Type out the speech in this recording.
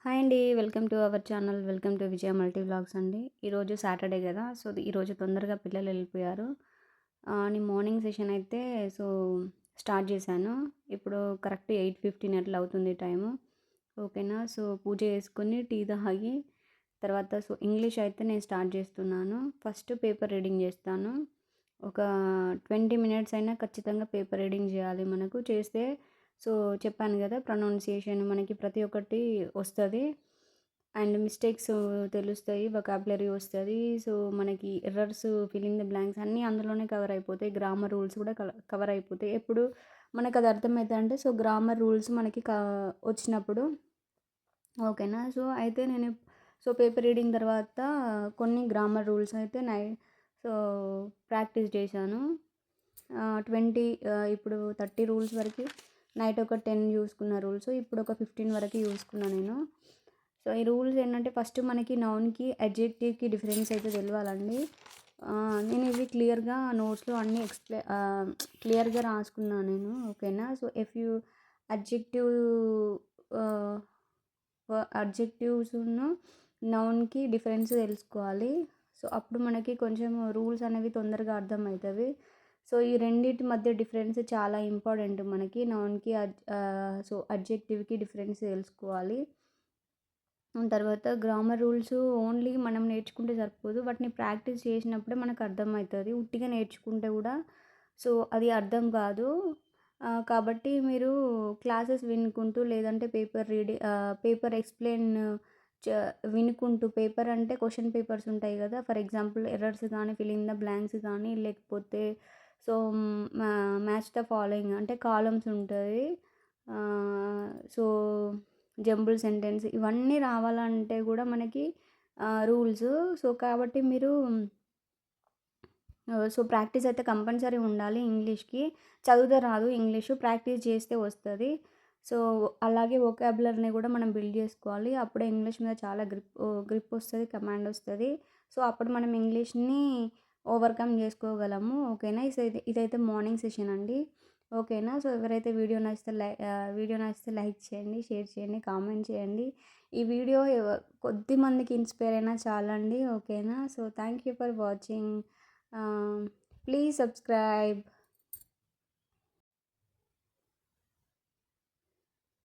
Hi అండి. Welcome to our channel. Welcome to Vijaya multi vlogs అండి. ఈరోజు Saturday కదా! సో, ఈరోజు తొందరగా పిల్లలు వెళ్ళిపోయారు. నేను మార్నింగ్ సెషన్ అయితే సో, స్టార్ట్ చేశాను. ఇప్పుడు కరెక్ట్ 8:15 అట్లా అవుతుంది టైము. ఓకేనా. సో, పూజ చేసుకొని టీ తాగి తర్వాత ఇంగ్లీష్ అయితే నేను స్టార్ట్ చేస్తున్నాను. ఫస్ట్ పేపర్ రీడింగ్ చేస్తాను. ఒక 20 మినిట్స్ అయినా ఖచ్చితంగా పేపర్ రీడింగ్ చేయాలి మనకు. చేస్తే సో, చెప్పాను కదా! ప్రొనౌన్సియేషన్ మనకి ప్రతి ఒక్కటి వస్తది. అండ్ మిస్టేక్స్ తెలుస్తాయి. వొకాబులరీ వస్తది. సో, మనకి errors, fill in the blanks అన్నీ అందులోనే కవర్ అయిపోతాయి. గ్రామర్ రూల్స్ కూడా కవర్ అయిపోతాయి. ఎప్పుడు మనకది అర్థమైతదంటే సో, గ్రామర్ రూల్స్ మనకి వచ్చినప్పుడు. ఓకేనా. సో, అయితే నేను పేపర్ రీడింగ్ తర్వాత కొన్ని గ్రామర్ రూల్స్ అయితే సో, ప్రాక్టీస్ చేశాను. 20 ఇప్పుడు 30 రూల్స్ వరకి నైట్ ఒక 10 చూసుకున్న రూల్స్. ఇప్పుడు ఒక 15 వరకు చూసుకున్నా నేను. సో, ఈ రూల్స్ ఏంటంటే ఫస్ట్ మనకి నౌన్‌కి, అడ్జెక్టివ్‌కి డిఫరెన్స్ అయితే తెలవాలండి. నేను ఇవి క్లియర్‌గా నోట్స్‌లో అన్నీ క్లియర్‌గా రాసుకున్నాను నేను. ఓకేనా. సో, ఇఫ్ యూ అడ్జెక్టివ్ ఆహ్, అడ్జెక్టివ్స్‌ను నౌన్‌కి డిఫరెన్స్ తెలుసుకోవాలి. సో, అప్పుడు మనకి కొంచెం రూల్స్ అనేవి తొందరగా అర్థమవుతవి. సో, ఈ రెండిటి మధ్య డిఫరెన్స్ చాలా ఇంపార్టెంట్ మనకి. నౌన్‌కి సో, అడ్జెక్టివ్‌కి డిఫరెన్స్ తెలుసుకోవాలి. తర్వాత గ్రామర్ రూల్స్ ఓన్లీ మనం నేర్చుకుంటే సరిపోదు. వాటిని ప్రాక్టీస్ చేసినప్పుడే మనకు అర్థమవుతది. ఉట్టిగా నేర్చుకుంటే కూడా సో, అది అర్థం కాదు. కాబట్టి మీరు క్లాసెస్ వినుకుంటూ లేదంటే పేపర్ ఎక్స్‌ప్లెయిన్ చ వినుకుంటూ పేపర్ అంటే క్వెషన్ పేపర్స్ ఉంటాయి కదా! ఫర్ ఎగ్జాంపుల్ ఎర్రర్స్ కానీ, ఫిల్ ఇన్ ద బ్లాంక్స్ కానీ లేకపోతే సో, మ్యాచ్ ద ఫాలోయింగ్ అంటే కాలమ్స్ ఉంటది. సో, జంబుల్ సెంటెన్స్ ఇవన్నీ రావాలంటే కూడా మనకి రూల్స్. సో, కాబట్టి మీరు సో, ప్రాక్టీస్ అయితే కంపల్సరీ ఉండాలి ఇంగ్లీష్‌కి. చదివితే రాదు ఇంగ్లీషు. ప్రాక్టీస్ చేస్తే వస్తది. సో, అలాగే వొకాబులరీని కూడా మనం బిల్డ్ చేసుకోవాలి. అప్పుడే ఇంగ్లీష్ మీద చాలా గ్రిప్ వస్తది. కమాండ్ వస్తది. సో, అప్పుడు మనం ఇంగ్లీష్‌ని ఓవర్‌కమ్ చేసుకోగలము. ఓకేనా. ఇదైతే మార్నింగ్ సెషన్ అండి. ఓకేనా. సో, ఎవరైతే వీడియో నచ్చితే లైక్ చేయండి, షేర్ చేయండి, కామెంట్ చేయండి. ఈ వీడియో కొద్ది మందికి ఇన్‌స్పైర్ అయినా చాలండి. ఓకేనా. So, thank you for watching. Please subscribe.